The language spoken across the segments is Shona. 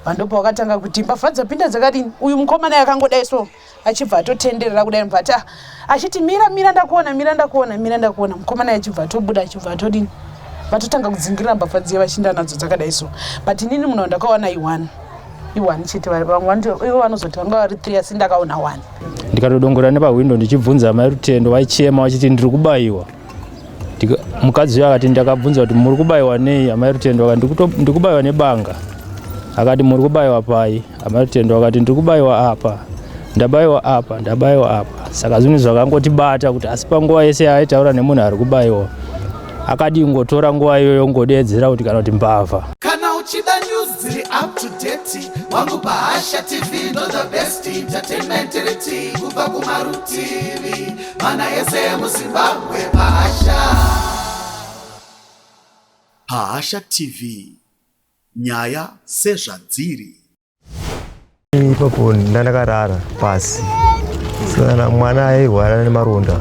Vandopa wakatanga kuti mbavha dzapinda dzakadini. Uyu mukomana yakangodai so achibva atotenderera kudai mvata achiti mira ndakuona mukomana achibva atobuda achibva atodini vatotanga kudzingirira mbavha dziye vachinda nadzo dzakadai so but inini munhu ndakaona i1 chete vamwe ivo vanozoti vanga vari 3 asi ndakaona 1 ndikatodongora nepawindo ndichibvunza mai Rutendo vaichema vachiti ndiri kubayiwa mukadzi uyo akati ndakabvunza kuti muri kubayiwa nei amai Rutendo akati ndiri kubayiwa nebanga akati muri kubayiwa pai amai Rutendo akati ndiri kubayiwa apa ndabayiwa apa saka zvinhu zvakangotibata kuti asi panguva yese aitaura nemunhu ari kubayiwa akadi ngotora nguva iyoyo ngodedzera kuti kana kuti mbavha kana uchida news dziri up to date wangu Bahasha TV ndo the best entertainment reti kubva kumarutivi mana ese muZimbabwe Bahasha TV nyaya sezvadziri. Ipapo ndakarara pasi sana mwana airwara nemaronda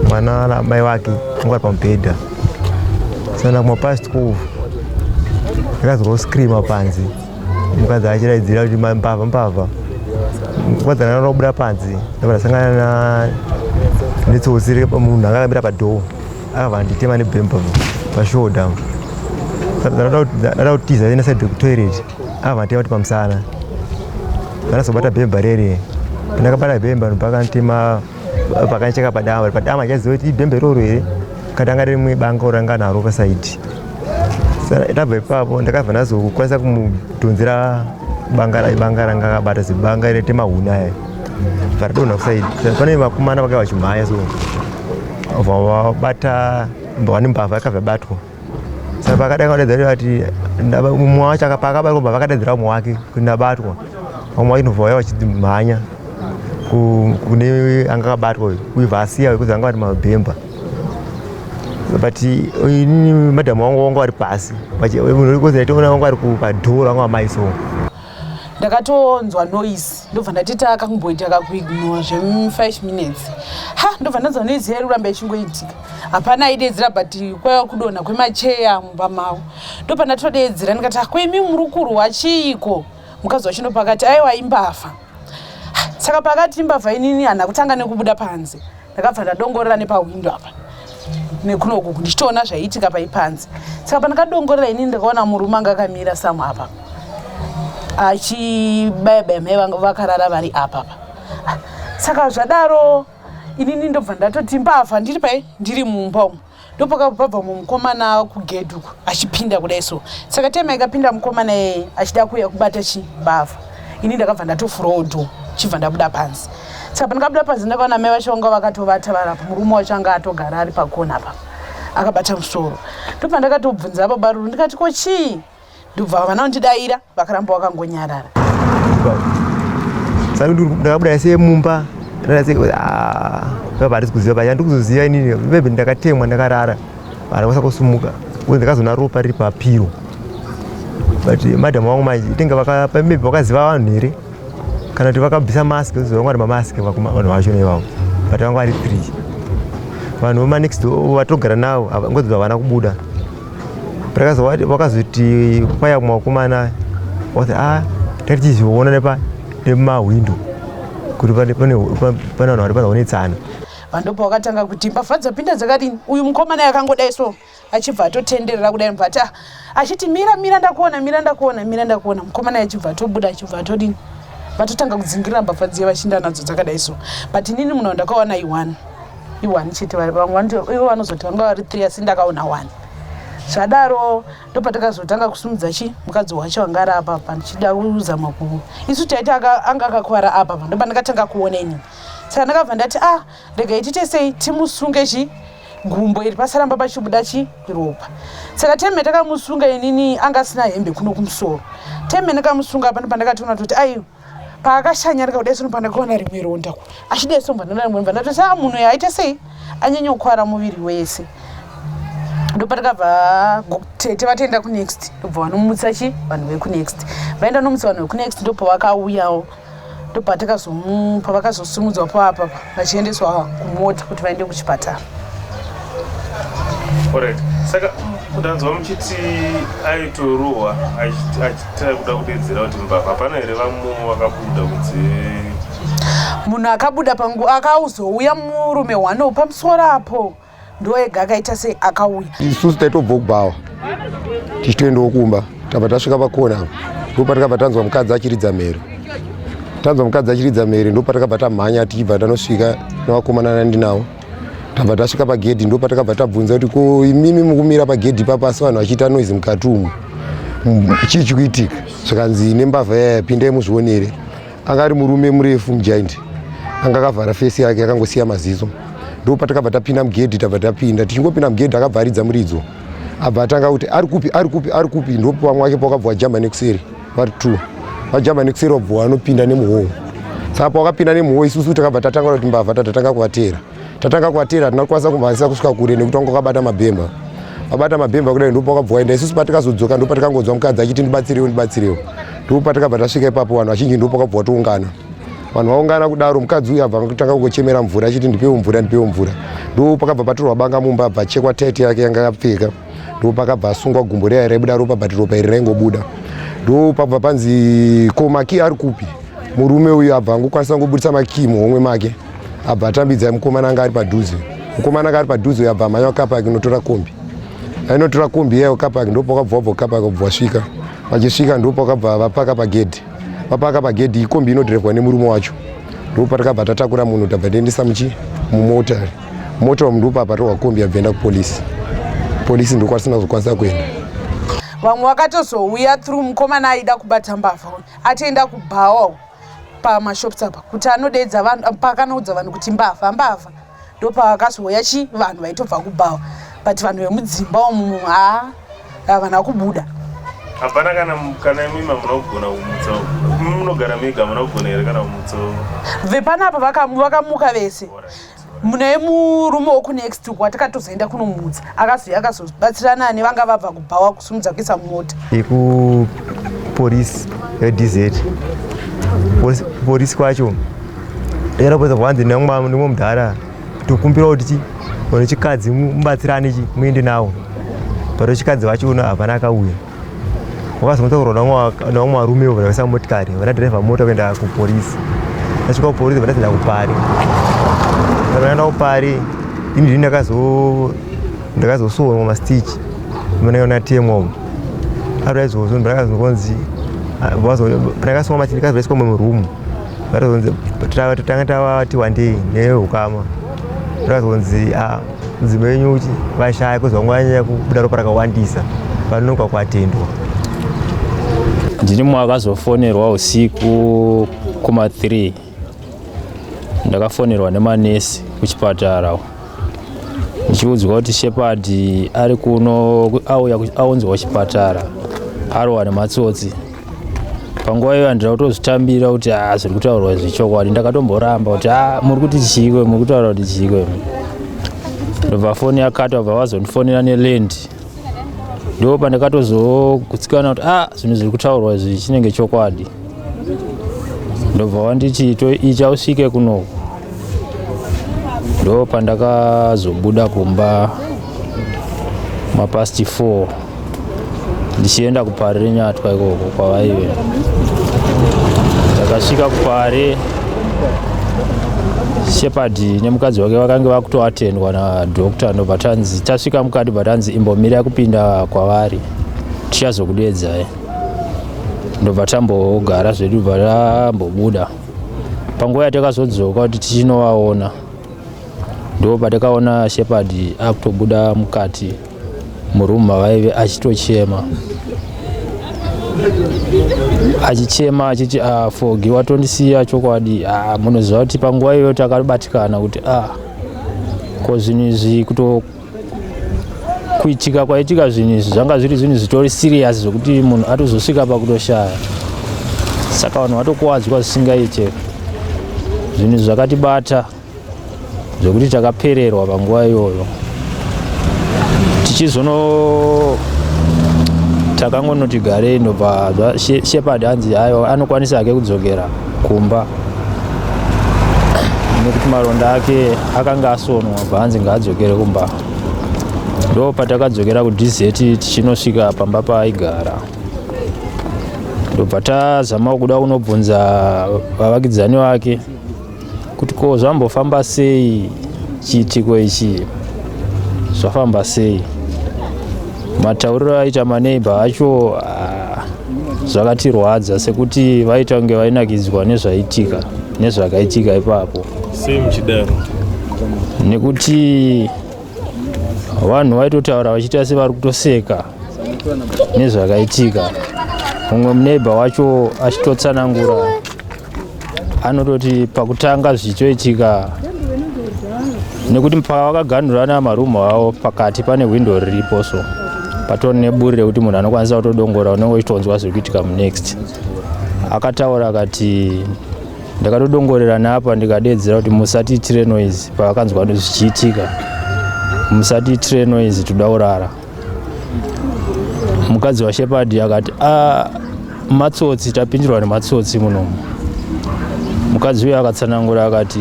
mwana na mai wake ngari pamubhedha sana kuma past 12 akazwa scream panzi mukadzi achiraidzira kuti mbavha mukadzi anobuda panzi ndakasangana netsotsi munhu akamira padhoo akabva nditema nebhemba pashoda ndada kutiza inaside kutoilet akabva nditema kuti pamusana ndakazobata bhemba rere ndakabata bhemba pakantema pakancheka padama chaziva kuti ibhemba iroro here katanga rimwe banga uranga naro pasaidi ndabva ipapo ndakabva ndazokwanisa kumudhonzera banga ranga akabata zibanga retema huna aya varadonha kusaidi pane vakomana vakaiva vachimhanya so vabata vane mbavha yakabva batwa saka pakadai kadedzera kuti mumwe wacho akabatwa vakadedzera mumwe wake kuti ndabatwa vamwe wake ndobva vaya vachimhanya kune anga akabatwa uye vasiya vekuti anga vari mabhemba but inini madhamu wangu wanga vari pasi kozatoona wanga vari padhoo vanga vamaiso ndakatonzwa noise ndobva ndatiti akamboita kakuignore zvem5 minutes ndobva ndanzwa noise yairi kuramba ichingoitika hapana aidedzera but kwaiva kudonha kwemacheya mumba mavo ndobva ndatodedzera ndikati kwemi muri kurwa chiiko mukadzi wachino pakati aiwa imbavha saka pakati imbavha inini hana kutanga nekubuda panze ndakabva ndadongorera nepawindo apa nekunoku ndichitoona zvaiitika paipanze saka pandakadongorera inini ndakaona murume anga akamira samwe apa achibayabaya mai vanga vakarara vari apapa saka zvadaro inini ndobva ndatoti mbavha ndiri pai ndiri mumba umu ndopakabva mumukomana kugedhi uku achipinda kudai so saka tema ikapinda mukomana achida kuuya kubata chimbavha ini ndakabva ndatofurawo dho chibva ndabuda panzi saka pandakabuda panzi ndakaona mai vacho vanga vakatovata varapa murume wacho anga atogara ari pakona apa akabata musoro ndobva ndakatobvunza baba ruru ndikati ko chii ndobva vanondidayira vakaramba vakangonyarara saka ndakabuda semumba baba harisi kuziva pacha ndikuzoziva inini bebe ndakatemwa ndakarara handakwanisa kusumuka uye ndakazona ropa riri papiro but madhamu wangu manje tinga maybe vakaziva vanhu here kana kuti vakabvisa maski uziva vanga vari mamaski vanhu vacho nevavo but vanga vari 3 vanhu vemanext vatogara navo ngozi havana kubuda vakazoti kwaya kumakomana vati tatichizoona nemahwindo kuti pane vanhu vari panoonetsana vandopa wakatanga kuti mbavha dzapinda dzakadini uyu mukomana yakangodai so achibva atotenderera kudai mvata achiti mira ndakuona mukomana achibva atobuda achibva atodini vatotanga kudzingirira mbavha dziye vachinda nadzo dzakadai so but inini munhu ndakaona i1 chete vamwe ivo vanozoti vanga vari 3 asi ndakaona 1 zvadaro ndopatakazotanga kusumudza mukadzi wacho anga ari apapa ndichida kuzama isu taiti anga akakwara apapa ndopa ndakatanga kuona inini saka ndakabva ndati regai tiite sei timusunge gumbo iri pasaramba pachibuda chiropa saka teme takamusunga inini anga asina hembe kuno kumusoro teme ndakamusunga apa ndakationa kuti paakashanyarika kudai sono pandakaona rimwe ronda achidai so mbandana rimwe ndati munhu yaita sei anyanya kukwara muviri wese ndopatakabva tete vataenda kunext ndobva vanomutsa vanhu vekunext vaenda nomutsa vanhu vekunext ndopavakauyawo pavakazosumudzwa papapa vachiendeswa kumota kuti vaende kuchipatara. Alright. Saka Ndanzwa muchiti aitoruwa achitira kuda kudedzera kuti mbavha pana here vamwe vakabuda kunze munhu akabuda pangu akazouya murume wano pamusoro apo ndoega akaita sei akauya isusu taitobva kubawa tichitoendawo kumba tabva tasvika pakona ndopatakabva tanzwa mukadzi achiridza mhere ndopatakabva tamhanya tichibva tanosvika navakomana nandinawo tabva tasvika pagedhi ndopatakabva tabvunza kuti ko imimi mukumira pagedhi papa asi vanhu vachiita noizi mukati umu chii chikuitika zvakanzi nembavha yapindai muzvionere anga ari murume murefu mujaindi anga akavhara fesi yake akangosiya maziso ndopatakabva tapinda mugedhi tabva tapinda tichingopinda mugedhi akabva aridza muridzo abva atanga kuti ari kupi ndopo pamwe wake pakabva wajamba nekuseri vari 2 vajamba nekuseri wabva wanopinda nemuhoo saka pawakapinda nemuhoo isusu takabva tatanga kuti mbavha tatanga kuvatera hatina kukwanisa kumhanyisa kusvika kure nekuti wanga wakabata mabhemba kudai ndopo wakabva waenda isusu patakazodzoka ndopatakangonzwa mukadzi achiti ndibatsirewo ndopatakabva tasvika ipapo vanhu vazhinji ndopo wakabva watoungana vanhu vaungana kudaro mukadzi uyu abva kutanga kungochemera mvura achiti ndipewo mvura ndo pakabva patorwa banga mumba abva achekwa taiti yake yanga yapfeka ndo pakabva asungwa gumbo reya raibuda ropa but ropa iri raingobuda ndo pabva panzi ko maki ari kupi murume uyu abva angokwanisa kungobudisa maki muhomwe make abva atambidza mukomana anga ari padhuze uyu abva amhanya kapa yake inotora kombi yayo kapa yake ndopo wakabva wabva kapa yake wabva wasvika vachisvika ndopo wakabva vapaka pagedhi ikombi inodhirevhwa nemurume wacho ndopo patakabva tatakura munhu tabva tiendesa mumota umu ndopo apatorwa kombi yabva polisi ndo kwatisina kuzokwanisa kuenda vamwe vakatozouya through mukomana aida kubata mbavha atienda kubhawa pamashops apa kuti anodedza vanhu pakanoudza vanhu kuti mbavha ndopavakazouya vanhu vaitobva kubhawa but vanhu vemudzimba umu havana kubuda hapana kana imima munogona kumutsa munogara mega munogona here kana kumutsa vepanapa vakamuka vese mune murume wokunext watakatozoenda kunomutsa akazobatsirana nevanga vabva kubhawa kusumudza kuisa mumota ikupolisi yedz polisi kwacho yarapoza kwanzi nemwe mudhara tokumbira kuti one chikadzi mubatsirane muende nawo pato chikadzi vachona hapana akauya wakazomutaurwa naumwe varume vakaisa motikari vanadhiraivha mota kuenda kupolisi asvika kupolisi vandaenda kupari vanaenda kupari ini ndakazosonwa mastichi manaona temwa ari izvozvo ndakazonzi ndakasonwa mastichi ndikazvaiswa murumu tatanga tavati wandei neukama ndakazonzi mudzimba yenyu uchi vashaya kuzva ngwanyanya kubuda ropa rakawandisa vanonokwa kuatendwa ndini mwakazofonerwa usiku kuma3 ndakafonerwa nemanesi kuchipatara ndichiudzwa kuti Shepherd ari kuno aunzwa kuchipatara arowa nematsotsi panguva iyo handira kutozvitambira kuti zviri kutaurwa zvechokwadi ndakatomboramba kuti muri kuti chikwe muri kutaura kuti chikwe ndobva foni yakati wabva wazondifonera neland ndo pandakatozogutsikana kuti zvinhu zviri kutaurwa izvi chinenge chokwadi ndobva wanditi toita usvike kunoku ndo pandakazobuda kumba mapasti 4 ndichienda kupari renyatwa ikoko kwavaive ndakasvika kupari Shepherd nemukadzi wake vakange vakutoatendwa nadhokta ndobva tanzi tasvika mukati bvatanzi imbomira kupinda kwavari tichazokudedzai ndobva tambogara zvedu bva tambobuda panguva yatakazodzoka kuti tichinovaona ndo patakaona Shepherd akutobuda mukati murumu mavaive achitochema achiti Fogi watondisiya chokwadi munoziva kuti panguva iyo takabatikana kuti ko zvinhu izvi kuitika kwaitika zvinhu izvi zvanga zviri zvinhu zvitori serious zvokuti munhu atozosvika pakutoshaya saka vanhu vatokuwadzwa zvisingaite zvinhu zvakatibata zvokuti takapererwa panguva iyoyo takangonoti garei ndobva Shepherd hanzi hayo anokwanisa hake kudzokera kumba nekuti maronda ake akanga asonwa bva hanzi ngaadzokere kumba ndo patakadzokera kudhizeti tichinosvika pamba paaigara. Ndobva tazama kuda kunobvunza vavakidzani vake kuti ko zvambofamba sei chiitiko ichi, zvafamba sei. Matauriro aita maneiba acho zvakatirwadza sekuti vaita kunge vainakidzwa nezvaitika nezvakaitika ipapo. Sei muchidaro? Nekuti vanhu vaitotaura vachiita sevari kutoseka nezvakaitika. Mumwe muneiba wacho achitotsanangura anototi pakutanga zvichoitika, nekuti pavakagandurana marumu avo pakati pane windo ririposo, patori neburi rekuti munhu anokwanisa kutodongora unenge uchitonzwa zviri kuitika munext. Akataura akati ndakatodongorera napa ndikadedzera kuti musatiitire noise pavakanzwa zvichiitika, musatiitire noise toda kurara. Mukadzi waShepherd akati matsotsi, tapindirwa nematsotsi munomu. Mukadzi uyu akatsanangura akati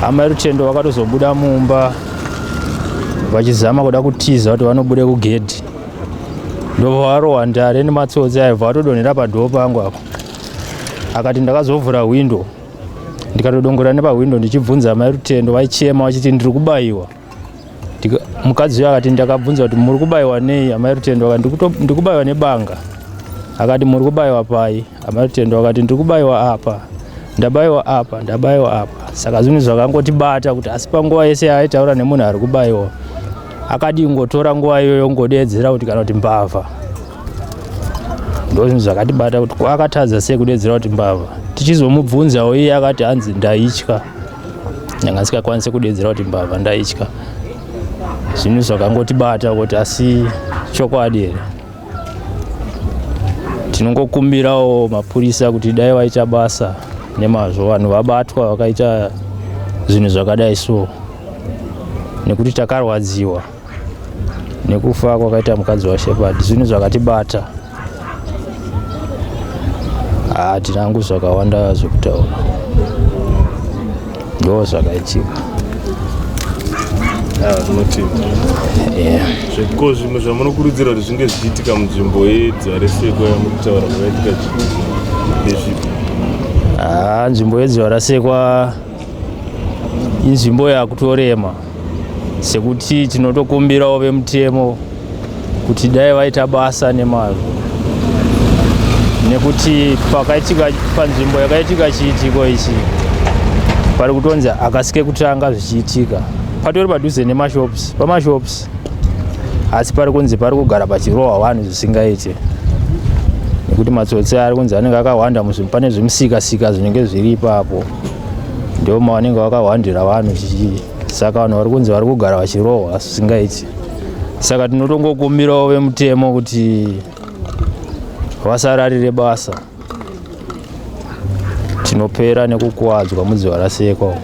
amai Rutendo vakatozobuda mumba vachizama kuda kutiza kuti vanobude kugedhi, ndobvarohwa ndare nematsotsi aibva atodonhera padhoo pangu apo. Akati ndakazovhura windo ndikatodongora nepawindo ndichibvunza amai Rutendo, vaichema vachiti ndiri kubayiwa. Mukadzi uyu akati ndakabvunza kuti muri kubayiwa nei? Amai Rutendo akati ndiri kubayiwa nebanga. Akati muri kubayiwa pai? Amai Rutendo akati ndiri kubayiwa apa, ndabayiwa apa, ndabayiwa apa. Saka zvinhu zvakangotibata kuti asi panguva yese aitaura nemunhu ari kubayiwa akadi ngotora nguva iyoyo ngodedzera kuti kana kuti mbavha. Ndo zvinhu zvakatibata kuti akatadza sei kudedzera kuti mbavha. Tichizomubvunzawo iye akati hanzi ndaitya, nyanga ndisikakwanise kudedzera kuti mbavha ndaitya. Zvinhu zvakangotibata kuti asi chokwadi here. Tinongokumbirawo mapurisa kuti dai vaita basa nemazvo, vanhu vabatwa vakaita zvinhu zvakadai so, nekuti takarwadziwa nekufa kwakaita mukadzi waShepherd. Zvinhu zvakatibata, tinangu zvakawanda zvokutaura, ndo zvakaitika. Zveko zvimwe zvamunokurudzira kuti zvinge zvichiitika munzvimbo yeDzwareseko yamurikutaura zvakaitika ndezvipi? Nzvimbo yeDzwarasekwa inzvimbo yakutorema, sekuti tinotokumbirawo vemutemo kuti dai vaita basa nemazvo, nekuti panzvimbo yakaitika chiitiko ichi pari kutonzi akasike kutanga zvichiitika patori padhuze nemashops, pamashops, asi pari kunzi pari kugara pachirohwa vanhu zvisingaite, nekuti matsotsi ari kunzi anenge akawanda muzvimbo, pane zvimusika-sika zvinenge zviri ipapo, ndio mavanenge vakawandira vanhu. Saka vanhu vari kunzi vari kugara vachirohwa zvisingaite. Saka tinotongokumbirawo vemutemo kuti vasararire basa, tinopera nekukuwadzwa muDzwarasekwa,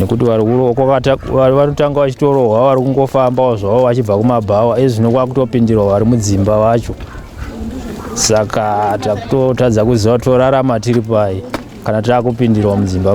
nekuti vari vanotanga vachitorohwa, vari kungofambawo zvavo vachibva kumabhawa, ezvino kwakutopindirwa vari mudzimba vacho. Saka takutotadza kuziva torarama tiri pai kana taakupindirwa mudzimba